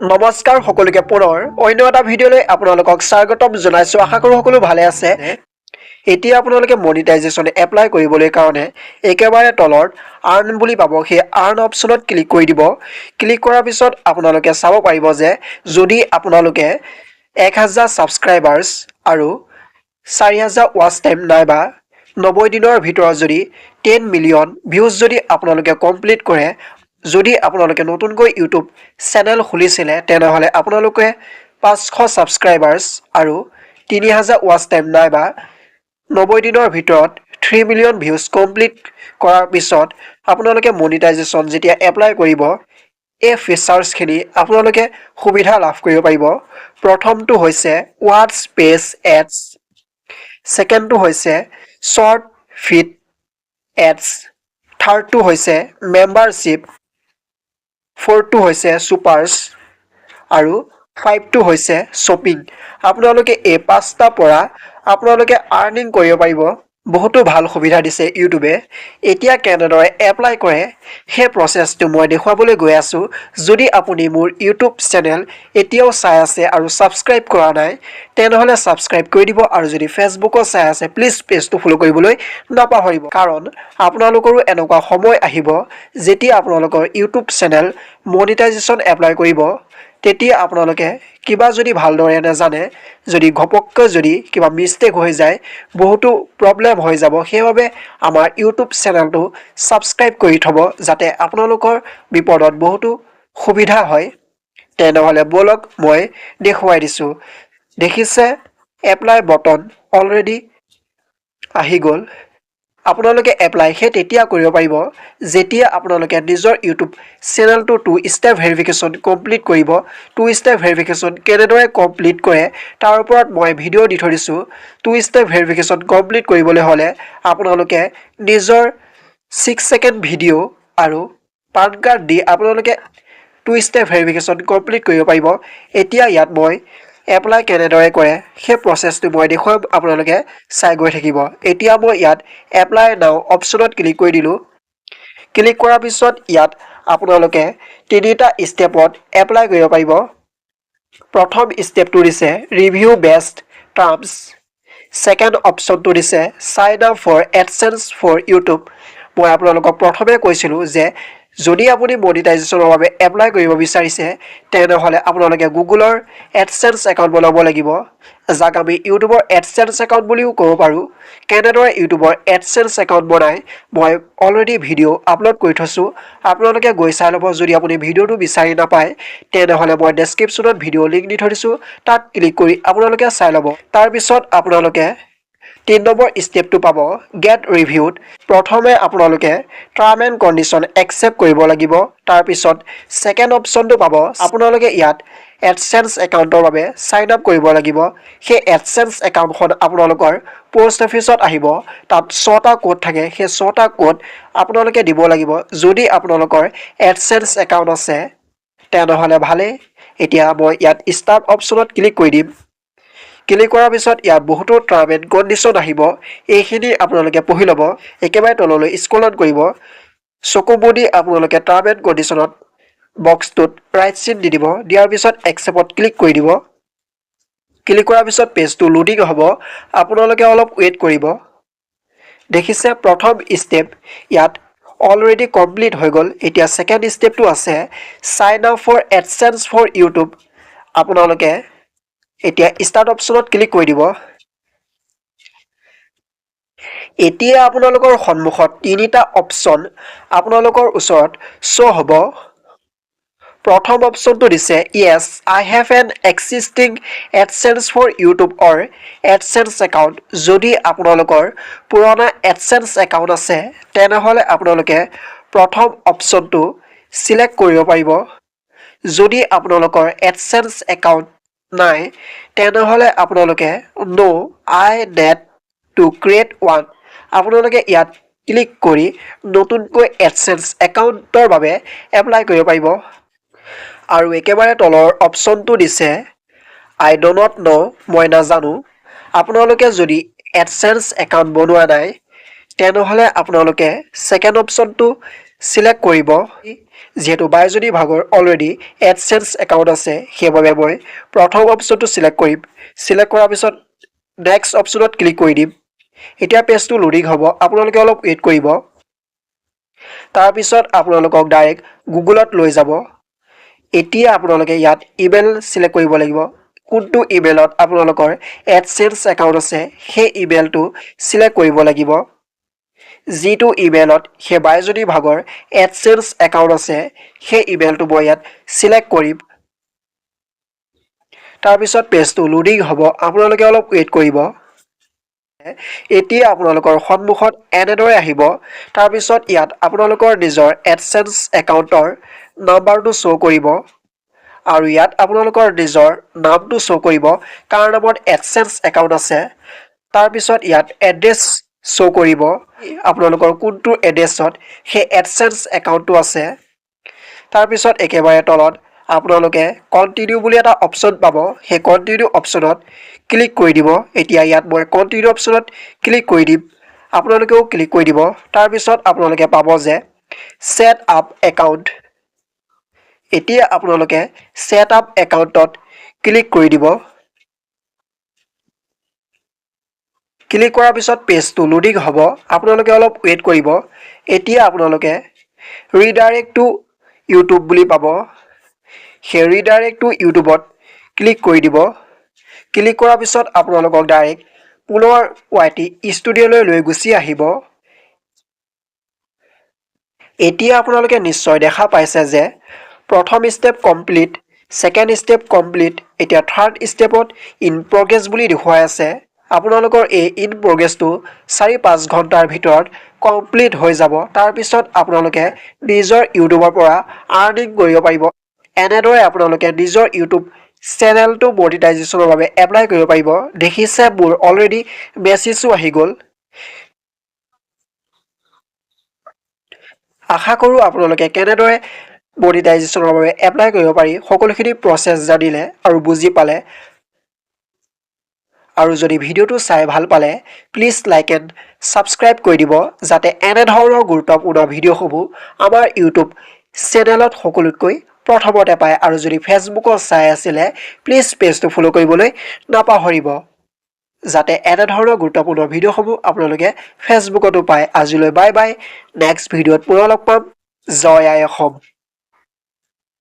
নমস্কাৰ সকলোকে পুনৰ অন্য এটা ভিডিঅ'লৈ আপোনালোকক স্বাগতম জনাইছো। আশা কৰোঁ সকলো ভালে আছে। এতিয়া আপোনালোকে মনিটাইজেশ্যন এপ্লাই কৰিবলৈ কাৰণে একেবাৰে তলত আৰ্ণ বুলি পাব, সেই আৰ্ণ অপশ্যনত ক্লিক কৰি দিব। ক্লিক কৰাৰ পিছত আপোনালোকে চাব পাৰিব যে যদি আপোনালোকে 1000 ছাবস্ক্ৰাইবাৰ্ছ আৰু 4000 ৱাচ টাইম নাইবা 90 দিনৰ ভিতৰত যদি 10 মিলিয়ন ভিউজ যদি আপোনালোকে কমপ্লিট কৰে, যদি আপোনালোকে নতুনকৈ ইউটিউব চেনেল খুলিছিলে তেনেহ'লে আপোনালোকে 500 ছাবস্ক্ৰাইবাৰ্ছ আৰু 3000 ৱাচ টাইম নাইবা 90 দিনৰ ভিতৰত 3 মিলিয়ন ভিউজ কমপ্লিট কৰাৰ পিছত আপোনালোকে মনিটাইজেশ্যন যেতিয়া এপ্লাই কৰিব, এই ফিচাৰ্ছখিনি আপোনালোকে সুবিধা লাভ কৰিব পাৰিব। প্ৰথমটো হৈছে ৱাটছ পেজ এডছ, ছেকেণ্ডটো হৈছে শ্বৰ্ট ফিড এডছ, থাৰ্ডটো হৈছে মেম্বাৰশ্বিপ, ফ'ৰ্থটো হৈছে ছুপাৰ্ছ আৰু ফাইভটো হৈছে শ্বপিং। আপোনালোকে এই পাঁচটা পৰা আপোনালোকে আৰ্নিং কৰিব পাৰিব। বহুতো ভাল সুবিধা দিছে ইউটিউবে। এতিয়া কেনেদৰে এপ্লাই কৰে সেই প্ৰচেছটো মই দেখুৱাবলৈ গৈ আছোঁ। যদি আপুনি মোৰ ইউটিউব চেনেল এতিয়াও চাই আছে আৰু ছাবস্ক্ৰাইব কৰা নাই তেনেহ'লে ছাবস্ক্ৰাইব কৰি দিব, আৰু যদি ফেচবুকত চাই আছে প্লিজ পেজটো ফ'ল' কৰিবলৈ নাপাহৰিব। কাৰণ আপোনালোকৰো এনেকুৱা সময় আহিব যেতিয়া আপোনালোকৰ ইউটিউব চেনেল মনিটাইজেশ্যন এপ্লাই কৰিব, তেতিয়া আপোনালোকে কিবা যদি ভালদৰে নাজানে, যদি ঘপককৈ যদি কিবা মিষ্টেক হৈ যায়, বহুতো প্ৰব্লেম হৈ যাব। সেইবাবে আমাৰ ইউটিউব চেনেলটো ছাবস্ক্ৰাইব কৰি থ'ব যাতে আপোনালোকৰ বিপদত বহুতো সুবিধা হয়। তেনেহ'লে ব'লক মই দেখুৱাই দিছোঁ। দেখিছে এপ্লাই বটন অলৰেডি আহি গ'ল। আপোনালোকে এপ্লাই সেই তেতিয়া কৰিব পাৰিব যেতিয়া আপোনালোকে নিজৰ ইউটিউব চেনেলটো 2 ষ্টেপ ভেৰিফিকেশ্যন কমপ্লিট কৰিব। 2 ষ্টেপ ভেৰিফিকেশ্যন কেনেদৰে কমপ্লিট কৰে তাৰ ওপৰত মই ভিডিঅ' দি থৈ দিছোঁ। 2 ষ্টেপ ভেৰিফিকেশ্যন কমপ্লিট কৰিবলৈ হ'লে আপোনালোকে নিজৰ 6 ছেকেণ্ড ভিডিঅ' আৰু পান কাৰ্ড দি আপোনালোকে 2 ষ্টেপ ভেৰিফিকেশ্যন কমপ্লিট কৰিব পাৰিব। এতিয়া ইয়াত মই এপ্লাই কেনেদৰে কৰে সেই প্ৰচেছটো মই দেখুৱাম, আপোনালোকে চাই গৈ থাকিব। এতিয়া মই ইয়াত এপ্লাই নাও অপশ্যনত ক্লিক কৰি দিলোঁ। ক্লিক কৰাৰ পিছত ইয়াত আপোনালোকে তিনিটা ষ্টেপত এপ্লাই কৰিব পাৰিব। প্ৰথম ষ্টেপটো দিছে ৰিভিউ বেষ্ট টাৰ্মছ, ছেকেণ্ড অপশ্যনটো দিছে sign up for AdSense for YouTube. মই আপোনালোকক প্ৰথমে কৈছিলোঁ যে যদি আপুনি মনিটাইজেশ্যনৰ বাবে এপ্লাই কৰিব বিচাৰিছে তেনেহ'লে আপোনালোকে গুগলৰ এডচেন্স একাউণ্ট বনাব লাগিব, যাক আমি ইউটিউবৰ এডচেন্স একাউণ্ট বুলিও ক'ব পাৰোঁ। কেনেদৰে ইউটিউবৰ এডচেন্স একাউণ্ট বনাই মই অলৰেডি ভিডিঅ' আপলোড কৰি থৈছোঁ, আপোনালোকে গৈ চাই ল'ব। যদি আপুনি ভিডিঅ'টো বিচাৰি নাপায় তেনেহ'লে মই ডেছক্ৰিপশ্যনত ভিডিঅ' লিংক দি থৈ দিছোঁ, তাত ক্লিক কৰি আপোনালোকে চাই ল'ব। তাৰপিছত আপোনালোকে 3 নম্বৰ ষ্টেপটো পাব গেট ৰিভিউড। প্ৰথমে আপোনালোকে টাৰ্ম এণ্ড কণ্ডিশ্যন একচেপ্ট কৰিব লাগিব। তাৰপিছত ছেকেণ্ড অপশ্যনটো পাব, আপোনালোকে ইয়াত এডচেন্স একাউণ্টৰ বাবে চাইন আপ কৰিব লাগিব। সেই এডচেন্স একাউণ্টখন আপোনালোকৰ পোষ্ট অফিচত আহিব, তাত 6টা কোড থাকে, সেই 6টা কোড আপোনালোকে দিব লাগিব। যদি আপোনালোকৰ এডচেন্স একাউণ্ট আছে তেনেহ'লে ভালেই। এতিয়া মই ইয়াত ষ্টাৰ্ট অপশ্যনত ক্লিক কৰি দিম। ক্লিক কৰাৰ পিছত ইয়াত বহুতো টাৰ্ম এণ্ড কণ্ডিশ্যন আহিব, এইখিনি আপোনালোকে পঢ়ি ল'ব। একেবাৰে তললৈ স্ক্ৰল ডাউন কৰিব, চকু মুদি আপোনালোকে টাৰ্ম এণ্ড কণ্ডিশ্যনত বক্সটোত ৰাইট চিন দি দিব। দিয়াৰ পিছত একচেপ্টত ক্লিক কৰি দিব। ক্লিক কৰাৰ পিছত পেজটো লোডিং হ'ব, আপোনালোকে অলপ ৱেইট কৰিব। দেখিছে প্ৰথম ষ্টেপ ইয়াত অলৰেডি কমপ্লিট হৈ গ'ল। এতিয়া ছেকেণ্ড ষ্টেপটো আছে sign up for AdSense for YouTube. আপোনালোকে এতিয়া ষ্টাৰ্ট অপশ্যনত ক্লিক কৰি দিব। এতিয়া আপোনালোকৰ সন্মুখত তিনিটা অপশ্যন আপোনালোকৰ ওচৰত শ্ব' হ'ব। প্ৰথম অপশ্যনটো দিছে yes I have an existing AdSense for YouTube or AdSense account. যদি আপোনালোকৰ পুৰণা এডচেন্স একাউণ্ট আছে তেনেহ'লে আপোনালোকে প্ৰথম অপশ্যনটো চিলেক্ট কৰিব পাৰিব। যদি আপোনালোকৰ এডচেন্স একাউণ্ট নাই তেনেহ'লে আপোনালোকে ন' আই নেট টু ক্ৰিয়েট ওৱান, আপোনালোকে ইয়াত ক্লিক কৰি নতুনকৈ এডচেন্স একাউণ্টৰ বাবে এপ্লাই কৰিব পাৰিব। আৰু একেবাৰে তলৰ অপশ্যনটো দিছে আই ড নট ন', মই নাজানো। আপোনালোকে যদি এডচেন্স একাউণ্ট বনোৱা নাই তেনেহ'লে আপোনালোকে ছেকেণ্ড অপশ্যনটো চিলেক্ট কৰিব যেহেতু বাইজনী ভাগৰ অলৰেডি এডচেন্স একাউণ্ট আছে সেইবাবে মই প্ৰথম অপশ্যনটো চিলেক্ট কৰিম চিলেক্ট কৰাৰ পিছত নেক্সট অপশ্যনত ক্লিক কৰি দিম এতিয়া পেজটো লোডিং হ'ব আপোনালোকে অলপ ৱেইট কৰিব তাৰপিছত আপোনালোকক ডাইৰেক্ট গুগলত লৈ যাব এতিয়া আপোনালোকে ইয়াত ইমেইল চিলেক্ট কৰিব লাগিব কোনটো ইমেইলত আপোনালোকৰ এডচেন্স একাউণ্ট আছে সেই ইমেইলটো চিলেক্ট কৰিব লাগিব যিটো ইমেইলত সেই বাইজনী ভাগৰ এডচেন্স একাউণ্ট আছে সেই ইমেইলটো মই ইয়াত চিলেক্ট কৰিম তাৰপিছত পেজটো লোডিং হ'ব আপোনালোকে অলপ ৱেইট কৰিব এতিয়া আপোনালোকৰ সন্মুখত এনেদৰে আহিব তাৰপিছত ইয়াত আপোনালোকৰ নিজৰ এডচেন্স একাউণ্টৰ নাম্বাৰটো শ্ব' কৰিব আৰু ইয়াত আপোনালোকৰ নিজৰ নামটো শ্ব' কৰিব কাৰ নামত এডচেন্স একাউণ্ট আছে তাৰপিছত ইয়াত এড্ৰেছ শ্ব' কৰিব আপোনালোকৰ কোনটো এড্ৰেছত সেই এডচেন্স একাউণ্টটো আছে তাৰপিছত একেবাৰে তলত আপোনালোকে কণ্টিনিউ বুলি এটা অপশ্যন পাব সেই কণ্টিনিউ অপশ্যনত ক্লিক কৰি দিব এতিয়া ইয়াত মই কণ্টিনিউ অপশ্যনত ক্লিক কৰি দিম আপোনালোকেও ক্লিক কৰি দিব তাৰপিছত আপোনালোকে পাব যে ছেট আপ একাউণ্ট এতিয়া আপোনালোকে ছেট আপ একাউণ্টত ক্লিক কৰি দিব ক্লিক কৰাৰ পিছত পেজটো লোডিং হ'ব আপোনালোকে অলপ ৱেইট কৰিব এতিয়া আপোনালোকে ৰিডাইৰেক্ট টু ইউটিউব বুলি পাব সেই ৰিডাইৰেক্ট টু ইউটিউবত ক্লিক কৰি দিব ক্লিক কৰাৰ পিছত আপোনালোকক ডাইৰেক্ট পুনৰ YT ষ্টুডিঅ'লৈ লৈ গুচি আহিব এতিয়া আপোনালোকে নিশ্চয় দেখা পাইছে যে প্ৰথম step complete second step complete এতিয়া থাৰ্ড ষ্টেপত ইন প্ৰগ্ৰেছ বুলি দেখুৱাই আছে আপোনালোকৰ এই ইন প্ৰগ্ৰেছটো 4-5 ঘণ্টাৰ ভিতৰত কমপ্লিট হৈ যাব তাৰপিছত আপোনালোকে নিজৰ ইউটিউবৰ পৰা আৰ্নিং কৰিব পাৰিব এনেদৰে আপোনালোকে নিজৰ ইউটিউব চেনেলটো মনিটাইজেশ্যনৰ বাবে এপ্লাই কৰিব পাৰিব দেখিছে মোৰ অলৰেডি মেছেজো আহি গ'ল আশা কৰোঁ আপোনালোকে কেনেদৰে মনিটাইজেশ্যনৰ বাবে এপ্লাই কৰিব পাৰি সকলোখিনি প্ৰচেছ জানিলে আৰু বুজি পালে আৰু যদি ভিডিঅ'টো চাই ভাল পালে প্লিজ লাইক এণ্ড ছাবস্ক্ৰাইব কৰি দিব যাতে এনেধৰণৰ গুৰুত্বপূৰ্ণ ভিডিঅ'সমূহ আমাৰ ইউটিউব চেনেলত সকলোতকৈ প্ৰথমতে পায় আৰু যদি ফেচবুকত চাই আছিলে প্লিজ পেজটো ফ'ল' কৰিবলৈ নাপাহৰিব যাতে এনেধৰণৰ গুৰুত্বপূৰ্ণ ভিডিঅ'সমূহ আপোনালোকে ফেচবুকতো পায় আজিলৈ বাই বাই নেক্সট ভিডিঅ'ত পুনৰ লগ পাম জয় আই অসম